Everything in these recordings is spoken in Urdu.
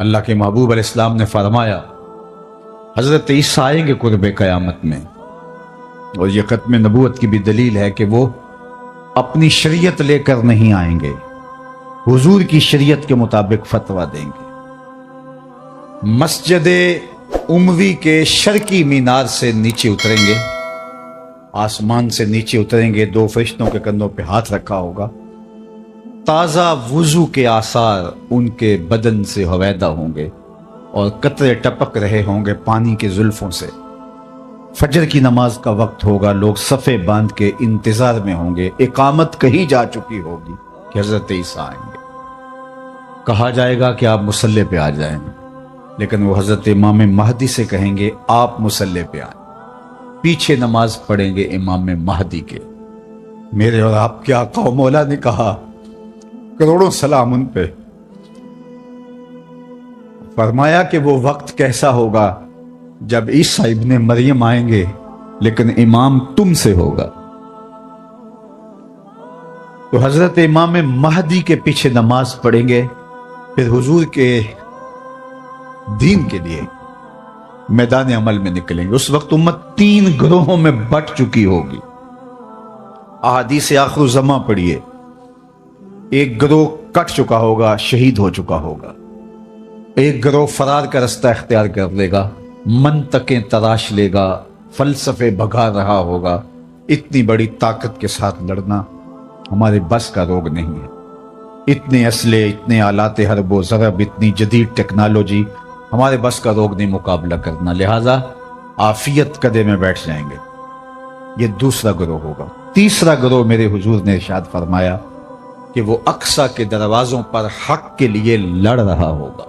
اللہ کے محبوب علیہ السلام نے فرمایا حضرت عیسیٰ آئیں گے قرب قیامت میں، اور یہ ختم نبوت کی بھی دلیل ہے کہ وہ اپنی شریعت لے کر نہیں آئیں گے، حضور کی شریعت کے مطابق فتویٰ دیں گے۔ مسجد اموی کے شرقی مینار سے نیچے اتریں گے، آسمان سے نیچے اتریں گے، دو فرشتوں کے کندھوں پہ ہاتھ رکھا ہوگا، تازہ وضو کے آثار ان کے بدن سے ہویدا ہوں گے اور قطرے ٹپک رہے ہوں گے پانی کے زلفوں سے۔ فجر کی نماز کا وقت ہوگا، لوگ صفے باندھ کے انتظار میں ہوں گے، اقامت کہی جا چکی ہوگی کہ حضرت عیسیٰ آئیں گے۔ کہا جائے گا کہ آپ مصلی پہ آ جائیں، لیکن وہ حضرت امام مہدی سے کہیں گے آپ مصلی پہ آئیں، پیچھے نماز پڑھیں گے امام مہدی کے۔ میرے اور آپ کے آقا و مولا نے کہا، کروڑوں سلام ان پہ، فرمایا کہ وہ وقت کیسا ہوگا جب عیسیٰ ابن مریم آئیں گے لیکن امام تم سے ہوگا۔ تو حضرت امام مہدی کے پیچھے نماز پڑھیں گے، پھر حضور کے دین کے لیے میدان عمل میں نکلیں گے۔ اس وقت امت 3 گروہوں میں بٹ چکی ہوگی۔ احادیث آخر الزماں پڑھیے، ایک گروہ کٹ چکا ہوگا، شہید ہو چکا ہوگا، ایک گروہ فرار کا رستہ اختیار کر لے گا، منطقیں تراش لے گا، فلسفے بھگا رہا ہوگا۔ اتنی بڑی طاقت کے ساتھ لڑنا ہمارے بس کا روگ نہیں ہے، اتنے اسلحے، اتنے آلات حرب و ضرب، اتنی جدید ٹیکنالوجی ہمارے بس کا روگ نہیں مقابلہ کرنا، لہذا عافیت قدے میں بیٹھ جائیں گے۔ یہ دوسرا گروہ ہوگا۔ تیسرا گروہ میرے حضور نے ارشاد فرمایا کہ وہ اقصی کے دروازوں پر حق کے لیے لڑ رہا ہوگا۔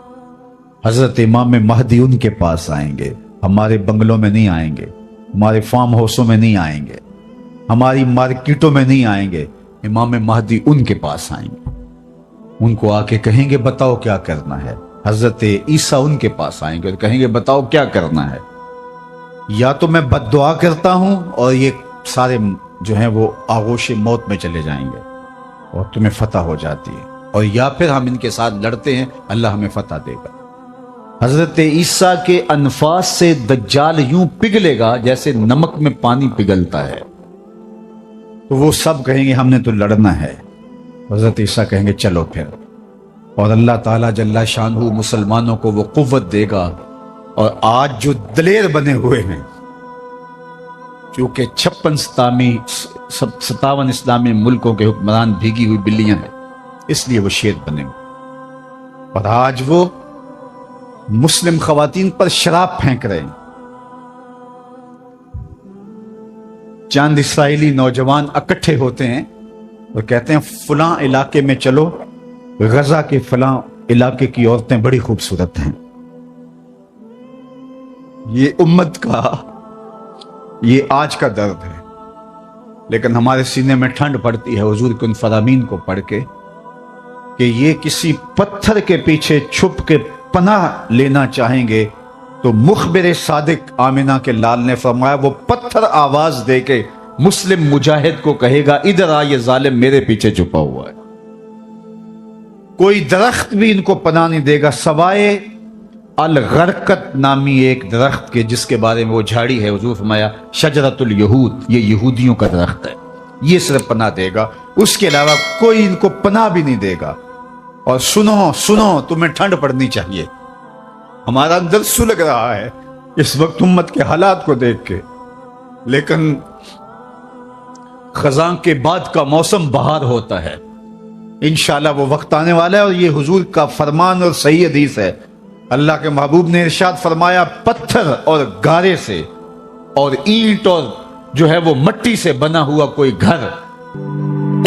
حضرت امام مہدی ان کے پاس آئیں گے، ہمارے بنگلوں میں نہیں آئیں گے، ہمارے فارم ہاؤسوں میں نہیں آئیں گے، ہماری مارکیٹوں میں نہیں آئیں گے، امام مہدی ان کے پاس آئیں گے، ان کو آ کے کہیں گے بتاؤ کیا کرنا ہے۔ حضرت عیسیٰ ان کے پاس آئیں گے اور کہیں گے بتاؤ کیا کرنا ہے۔ یا تو میں بد دعا کرتا ہوں اور یہ سارے جو ہیں وہ آغوش موت میں چلے جائیں گے اور تمہیں فتح ہو جاتی ہے، اور یا پھر ہم ان کے ساتھ لڑتے ہیں، اللہ ہمیں فتح دے گا۔ حضرت عیسیٰ کے انفاس سے دجال یوں پگھلے گا جیسے نمک میں پانی پگھلتا ہے، تو وہ سب کہیں گے ہم نے تو لڑنا ہے۔ حضرت عیسیٰ کہیں گے چلو پھر، اور اللہ تعالیٰ جل شانہ مسلمانوں کو وہ قوت دے گا، اور آج جو دلیر بنے ہوئے ہیں، کیونکہ 57 اسلامی ملکوں کے حکمران بھیگی ہوئی بلیاں ہیں، اس لیے وہ شیر بنے ہوئے، اور آج وہ مسلم خواتین پر شراب پھینک رہے ہیں۔ چند اسرائیلی نوجوان اکٹھے ہوتے ہیں اور کہتے ہیں فلاں علاقے میں چلو، غزہ کے فلاں علاقے کی عورتیں بڑی خوبصورت ہیں۔ یہ امت کا یہ آج کا درد ہے، لیکن ہمارے سینے میں ٹھنڈ پڑتی ہے حضور کے ان فرامین کو پڑھ کے کہ یہ کسی پتھر کے پیچھے چھپ کے پناہ لینا چاہیں گے تو مخبر صادق آمنہ کے لال نے فرمایا وہ پتھر آواز دے کے مسلم مجاہد کو کہے گا ادھر آ، یہ ظالم میرے پیچھے چھپا ہوا ہے۔ کوئی درخت بھی ان کو پناہ نہیں دے گا سوائے الغرقت نامی ایک درخت کے، جس کے بارے میں وہ جھاڑی ہے، حضور فرمایا شجرۃ الیہود، یہ یہودیوں کا درخت ہے، یہ صرف پناہ دے گا، اس کے علاوہ کوئی ان کو پناہ بھی نہیں دے گا۔ اور سنو تمہیں ٹھنڈ پڑنی چاہیے، ہمارا اندر سلگ رہا ہے اس وقت امت کے حالات کو دیکھ کے، لیکن خزاں کے بعد کا موسم بہار ہوتا ہے، انشاءاللہ وہ وقت آنے والا ہے، اور یہ حضور کا فرمان اور صحیح حدیث ہے۔ اللہ کے محبوب نے ارشاد فرمایا پتھر اور گارے سے اور اینٹ اور جو ہے وہ مٹی سے بنا ہوا کوئی گھر،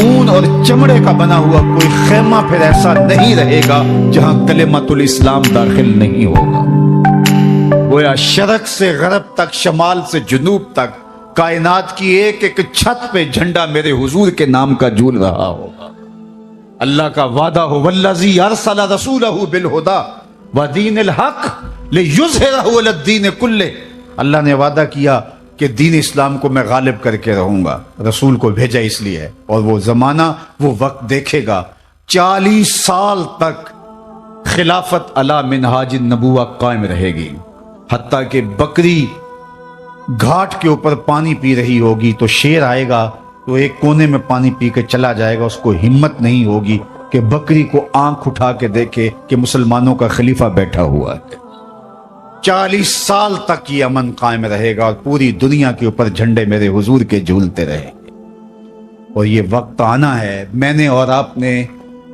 اون اور چمڑے کا بنا ہوا کوئی خیمہ پھر ایسا نہیں رہے گا جہاں کلمۃ الاسلام داخل نہیں ہوگا۔ گویا شرق سے غرب تک، شمال سے جنوب تک، کائنات کی ایک ایک چھت پہ جھنڈا میرے حضور کے نام کا جھول رہا ہوگا۔ اللہ کا وعدہ ہو والذی ارسل رسولہ بالہدی ودین الحق لیظہرہ علی الدین کلہ، اللہ نے وعدہ کیا کہ دین اسلام کو میں غالب کر کے رہوں گا، رسول کو بھیجا اس لیے، اور وہ زمانہ وہ وقت دیکھے گا 40 سال تک خلافت علی منہاج النبوہ قائم رہے گی، حتیٰ کہ بکری گھاٹ کے اوپر پانی پی رہی ہوگی تو شیر آئے گا تو ایک کونے میں پانی پی کے چلا جائے گا، اس کو ہمت نہیں ہوگی کہ بکری کو آنکھ اٹھا کے دیکھے کہ مسلمانوں کا خلیفہ بیٹھا ہوا ہے۔ 40 سال تک یہ امن قائم رہے گا اور پوری دنیا کے اوپر جھنڈے میرے حضور کے جھولتے رہیں گے۔ اور یہ وقت آنا ہے، میں نے اور آپ نے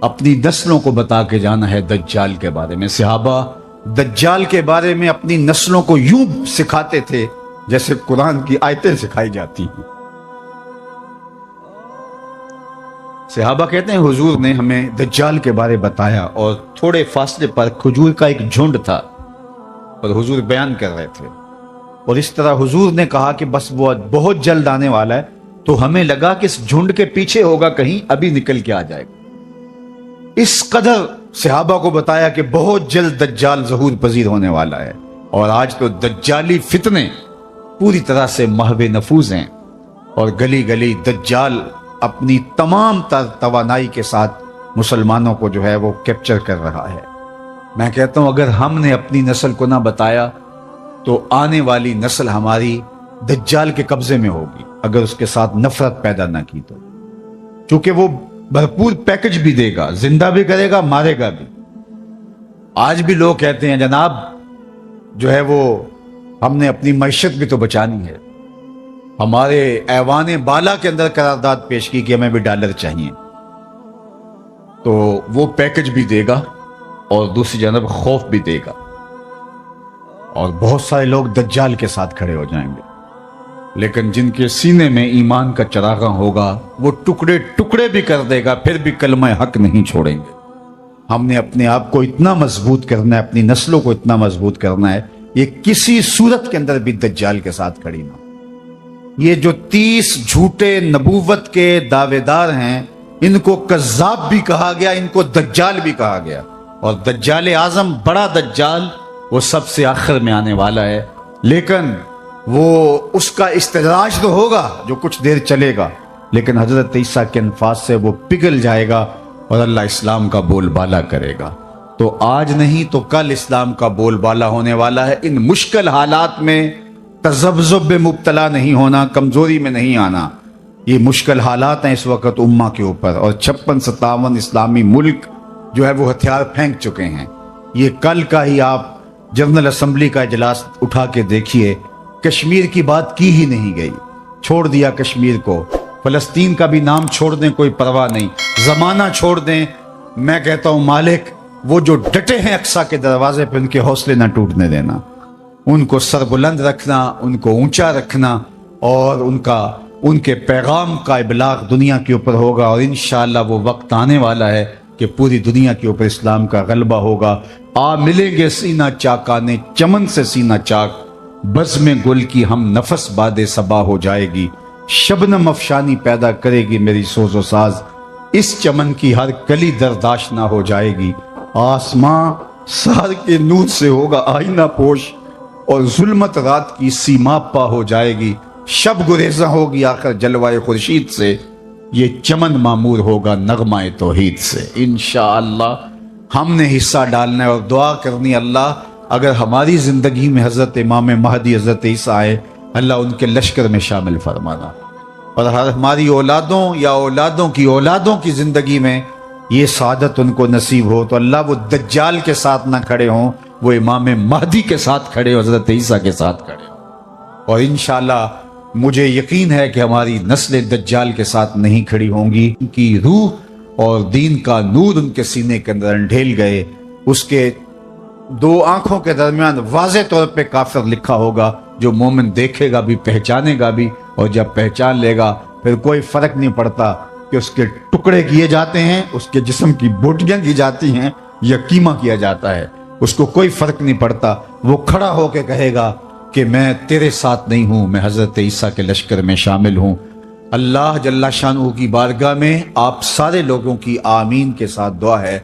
اپنی نسلوں کو بتا کے جانا ہے دجال کے بارے میں۔ صحابہ دجال کے بارے میں اپنی نسلوں کو یوں سکھاتے تھے جیسے قرآن کی آیتیں سکھائی جاتی ہیں۔ صحابہ کہتے ہیں حضور نے ہمیں دجال کے بارے بتایا اور تھوڑے فاصلے پر کھجور کا ایک جھنڈ تھا اور حضور بیان کر رہے تھے، اور اس طرح حضور نے کہا کہ بس وہ بہت جلد آنے والا ہے، تو ہمیں لگا کہ اس جھنڈ کے پیچھے ہوگا کہیں، ابھی نکل کے آ جائے گا۔ اس قدر صحابہ کو بتایا کہ بہت جلد دجال ظہور پذیر ہونے والا ہے، اور آج تو دجالی فتنے پوری طرح سے محو نفوذ ہیں، اور گلی گلی دجال اپنی تمام تر توانائی کے ساتھ مسلمانوں کو جو ہے وہ کیپچر کر رہا ہے۔ میں کہتا ہوں اگر ہم نے اپنی نسل کو نہ بتایا تو آنے والی نسل ہماری دجال کے قبضے میں ہوگی، اگر اس کے ساتھ نفرت پیدا نہ کی تو، چونکہ وہ بھرپور پیکج بھی دے گا، زندہ بھی کرے گا، مارے گا بھی۔ آج بھی لوگ کہتے ہیں جناب جو ہے وہ ہم نے اپنی معیشت بھی تو بچانی ہے، ہمارے ایوان بالا کے اندر قرارداد پیش کی کہ ہمیں بھی ڈالر چاہیے، تو وہ پیکج بھی دے گا اور دوسری جانب خوف بھی دے گا، اور بہت سارے لوگ دجال کے ساتھ کھڑے ہو جائیں گے، لیکن جن کے سینے میں ایمان کا چراغاں ہوگا وہ ٹکڑے ٹکڑے بھی کر دے گا، پھر بھی کلمہ حق نہیں چھوڑیں گے۔ ہم نے اپنے آپ کو اتنا مضبوط کرنا ہے، اپنی نسلوں کو اتنا مضبوط کرنا ہے، یہ کسی صورت کے اندر بھی دجال کے ساتھ کھڑی نہ۔ یہ جو 30 جھوٹے نبوت کے دعوے دار ہیں، ان کو کذاب بھی کہا گیا، ان کو دجال بھی کہا گیا، اور دجال اعظم بڑا دجال وہ سب سے آخر میں آنے والا ہے، لیکن وہ اس کا استدراج تو ہوگا جو کچھ دیر چلے گا، لیکن حضرت عیسیٰ کے انفاس سے وہ پگھل جائے گا اور اللہ اسلام کا بول بالا کرے گا۔ تو آج نہیں تو کل اسلام کا بول بالا ہونے والا ہے۔ ان مشکل حالات میں تذبذب میں مبتلا نہیں ہونا، کمزوری میں نہیں آنا۔ یہ مشکل حالات ہیں اس وقت امہ کے اوپر، اور 56-57 اسلامی ملک جو ہے وہ ہتھیار پھینک چکے ہیں۔ یہ کل کا ہی آپ جنرل اسمبلی کا اجلاس اٹھا کے دیکھیے، کشمیر کی بات کی ہی نہیں گئی، چھوڑ دیا کشمیر کو، فلسطین کا بھی نام چھوڑ دیں کوئی پرواہ نہیں، زمانہ چھوڑ دیں۔ میں کہتا ہوں مالک وہ جو ڈٹے ہیں اقصیٰ کے دروازے پہ، ان کے حوصلے نہ ٹوٹنے دینا، ان کو سر بلند رکھنا، ان کو اونچا رکھنا، اور ان کے پیغام کا ابلاغ دنیا کے اوپر ہوگا، اور انشاءاللہ وہ وقت آنے والا ہے کہ پوری دنیا کے اوپر اسلام کا غلبہ ہوگا۔ آ ملیں گے سینہ چاکانے چمن سے سینہ چاک، بزم گل کی ہم نفس باد صبا ہو جائے گی، شبنم افشانی پیدا کرے گی میری سوز و ساز، اس چمن کی ہر کلی درداش نہ ہو جائے گی، آسماں سحر کے نور سے ہوگا آئینہ پوش، اور ظلمت رات کی سیما پا ہو جائے گی، شب گریزاں ہوگی آخر جلوائے خورشید سے، یہ چمن معمور ہوگا نغمہ توحید سے۔ انشاءاللہ ہم نے حصہ ڈالنا ہے اور دعا کرنی، اللہ اگر ہماری زندگی میں حضرت امام مہدی حضرت عیسیٰ آئے، اللہ ان کے لشکر میں شامل فرمانا، اور ہماری اولادوں یا اولادوں کی زندگی میں یہ سعادت ان کو نصیب ہو، تو اللہ وہ دجال کے ساتھ نہ کھڑے ہوں، وہ امام مہدی کے ساتھ کھڑے ہو، حضرت عیسیٰ کے ساتھ کھڑے ہوں۔ اور انشاءاللہ مجھے یقین ہے کہ ہماری نسلیں دجال کے ساتھ نہیں کھڑی ہوں گی، ان کی روح اور دین کا نور ان کے سینے کے اندر انڈھیل گئے، اس کے 2 آنکھوں کے درمیان واضح طور پہ کافر لکھا ہوگا، جو مومن دیکھے گا بھی پہچانے گا بھی، اور جب پہچان لے گا پھر کوئی فرق نہیں پڑتا کہ اس کے ٹکڑے کیے جاتے ہیں، اس کے جسم کی بوٹیاں کی جاتی ہیں یا قیمہ کیا جاتا ہے، اس کو کوئی فرق نہیں پڑتا، وہ کھڑا ہو کے کہے گا کہ میں تیرے ساتھ نہیں ہوں، میں حضرت عیسیٰ کے لشکر میں شامل ہوں۔ اللہ جل شانہ کی بارگاہ میں آپ سارے لوگوں کی آمین کے ساتھ دعا ہے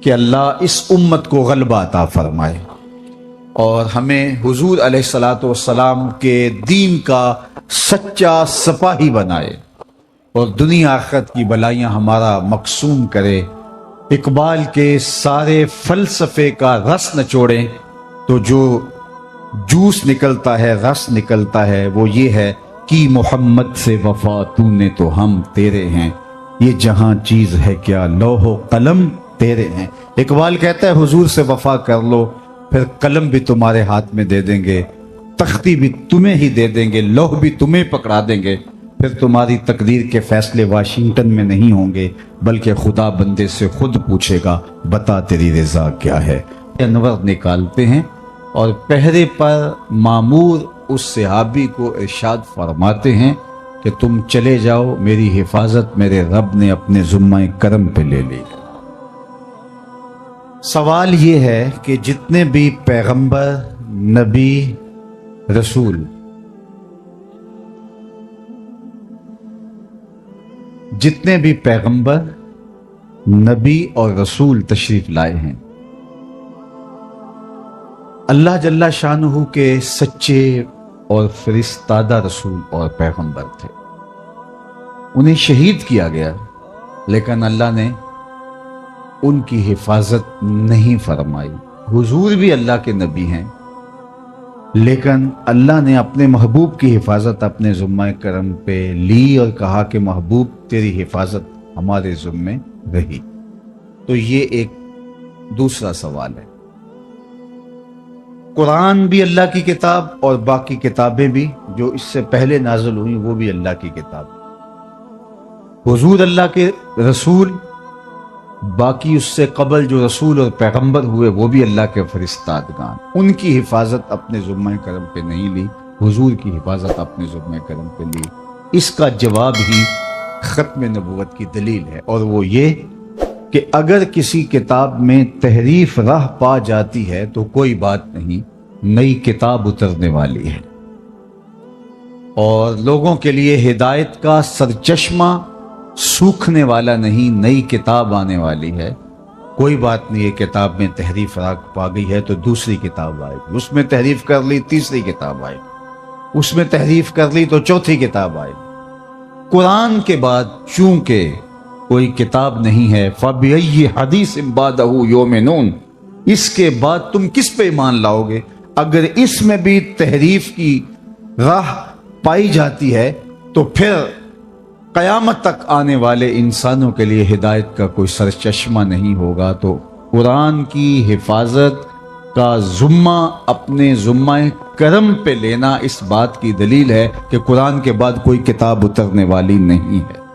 کہ اللہ اس امت کو غلبہ عطا فرمائے، اور ہمیں حضور علیہ الصلوۃ والسلام کے دین کا سچا سپاہی بنائے، اور دنیا آخرت کی بلائیاں ہمارا مقسوم کرے، اقبال کے سارے فلسفے کا رس نچوڑیں تو جو جوس نکلتا ہے، رس نکلتا ہے، وہ یہ ہے کہ محمد سے وفا تو نے تو ہم تیرے ہیں، یہ جہاں چیز ہے کیا لوح و قلم تیرے ہیں۔ اقبال کہتا ہے حضور سے وفا کر لو، پھر قلم بھی تمہارے ہاتھ میں دے دیں گے، تختی بھی تمہیں ہی دے دیں گے، لوح بھی تمہیں پکڑا دیں گے، پھر تمہاری تقدیر کے فیصلے واشنگٹن میں نہیں ہوں گے، بلکہ خدا بندے سے خود پوچھے گا بتا تیری رضا کیا ہے۔ انور نکالتے ہیں اور پہرے پر مامور اس صحابی کو ارشاد فرماتے ہیں کہ تم چلے جاؤ، میری حفاظت میرے رب نے اپنے ذمہ کرم پہ لے لی۔ سوال یہ ہے کہ جتنے بھی پیغمبر، نبی، رسول، جتنے بھی پیغمبر، نبی اور رسول تشریف لائے ہیں، اللہ جل شانہ کے سچے اور فرستادہ رسول اور پیغمبر تھے۔ انہیں شہید کیا گیا، لیکن اللہ نے ان کی حفاظت نہیں فرمائی۔ حضور بھی اللہ کے نبی ہیں، لیکن اللہ نے اپنے محبوب کی حفاظت اپنے ذمہ کرم پہ لی اور کہا کہ محبوب تیری حفاظت ہمارے ذمہ رہی۔ تو یہ ایک دوسرا سوال ہے۔ قرآن بھی اللہ کی کتاب اور باقی کتابیں بھی جو اس سے پہلے نازل ہوئی وہ بھی اللہ کی کتاب۔ حضور اللہ کے رسول، باقی اس سے قبل جو رسول اور پیغمبر ہوئے وہ بھی اللہ کے فرستادگان، ان کی حفاظت اپنے ذمہ کرم پہ نہیں لی، حضور کی حفاظت اپنے ذمہ کرم پہ لی۔ اس کا جواب ہی ختم نبوت کی دلیل ہے، اور وہ یہ کہ اگر کسی کتاب میں تحریف راہ پا جاتی ہے تو کوئی بات نہیں، نئی کتاب اترنے والی ہے، اور لوگوں کے لیے ہدایت کا سرچشمہ سوکھنے والا نہیں، نئی کتاب آنے والی ہے۔ کوئی بات نہیں، یہ کتاب میں تحریف راہ پا گئی ہے تو دوسری کتاب آئے گی، اس میں تحریف کر لی تیسری کتاب آئے گی، اس میں تحریف کر لی تو چوتھی کتاب آئے گی۔ قرآن کے بعد چونکہ کوئی کتاب نہیں ہے، فَبِأَيِّ حَدِيثٍ بَعْدَهُ يُؤْمِنُونَ، اس کے بعد تم کس پہ ایمان لاؤ گے؟ اگر اس میں بھی تحریف کی راہ پائی جاتی ہے تو پھر قیامت تک آنے والے انسانوں کے لیے ہدایت کا کوئی سرچشمہ نہیں ہوگا۔ تو قرآن کی حفاظت کا ذمہ اپنے ذمہ کرم پہ لینا اس بات کی دلیل ہے کہ قرآن کے بعد کوئی کتاب اترنے والی نہیں ہے۔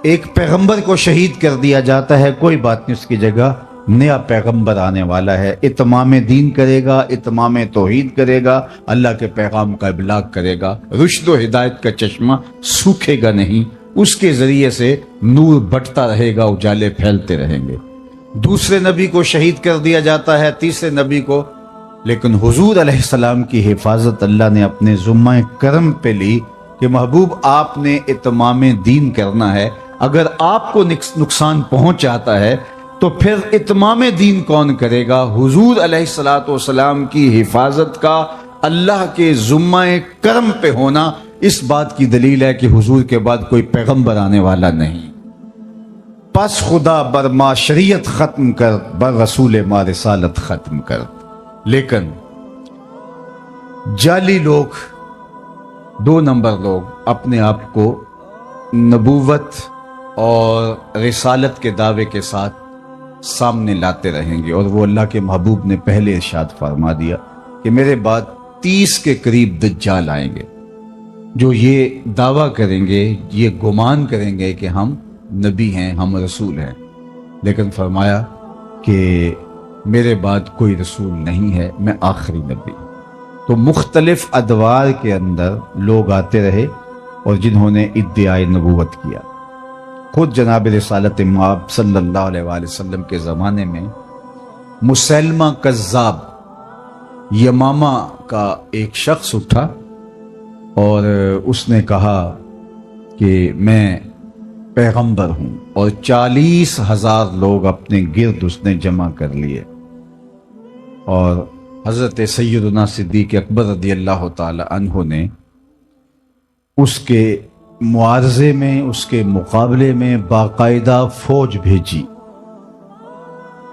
ایک پیغمبر کو شہید کر دیا جاتا ہے، کوئی بات نہیں، اس کی جگہ نیا پیغمبر آنے والا ہے، اتمام دین کرے گا، اتمام توحید کرے گا، اللہ کے پیغام کا ابلاغ کرے گا، رشد و ہدایت کا چشمہ سوکھے گا نہیں، اس کے ذریعے سے نور بٹتا رہے گا، اجالے پھیلتے رہیں گے۔ دوسرے نبی کو شہید کر دیا جاتا ہے، تیسرے نبی کو، لیکن حضور علیہ السلام کی حفاظت اللہ نے اپنے ذمہ کرم پہ لی کہ محبوب آپ نے اتمام دین کرنا ہے، اگر آپ کو نقصان پہنچ جاتا ہے تو پھر اتمام دین کون کرے گا؟ حضور علیہ الصلوۃ والسلام کی حفاظت کا اللہ کے ذمہ کرم پہ ہونا اس بات کی دلیل ہے کہ حضور کے بعد کوئی پیغمبر آنے والا نہیں۔ پس خدا بر ما شریعت ختم کر، بر رسول ما رسالت ختم کر۔ لیکن جعلی لوگ، دو نمبر لوگ اپنے آپ کو نبوت اور رسالت کے دعوے کے ساتھ سامنے لاتے رہیں گے، اور وہ اللہ کے محبوب نے پہلے ارشاد فرما دیا کہ میرے بعد 30 کے قریب دجال آئیں گے جو یہ دعویٰ کریں گے، یہ گمان کریں گے کہ ہم نبی ہیں، ہم رسول ہیں، لیکن فرمایا کہ میرے بعد کوئی رسول نہیں ہے، میں آخری نبی۔ تو مختلف ادوار کے اندر لوگ آتے رہے اور جنہوں نے ادعائے نبوت کیا۔ خود جناب رسالت مآب صلی اللہ علیہ وآلہ وسلم کے زمانے میں مسیلمہ کذاب یمامہ کا ایک شخص اٹھا اور اس نے کہا کہ میں پیغمبر ہوں، اور 40,000 لوگ اپنے گرد اس نے جمع کر لیے، اور حضرت سیدنا صدیق اکبر رضی اللہ تعالی عنہ نے اس کے معارضے میں، اس کے مقابلے میں باقاعدہ فوج بھیجی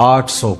800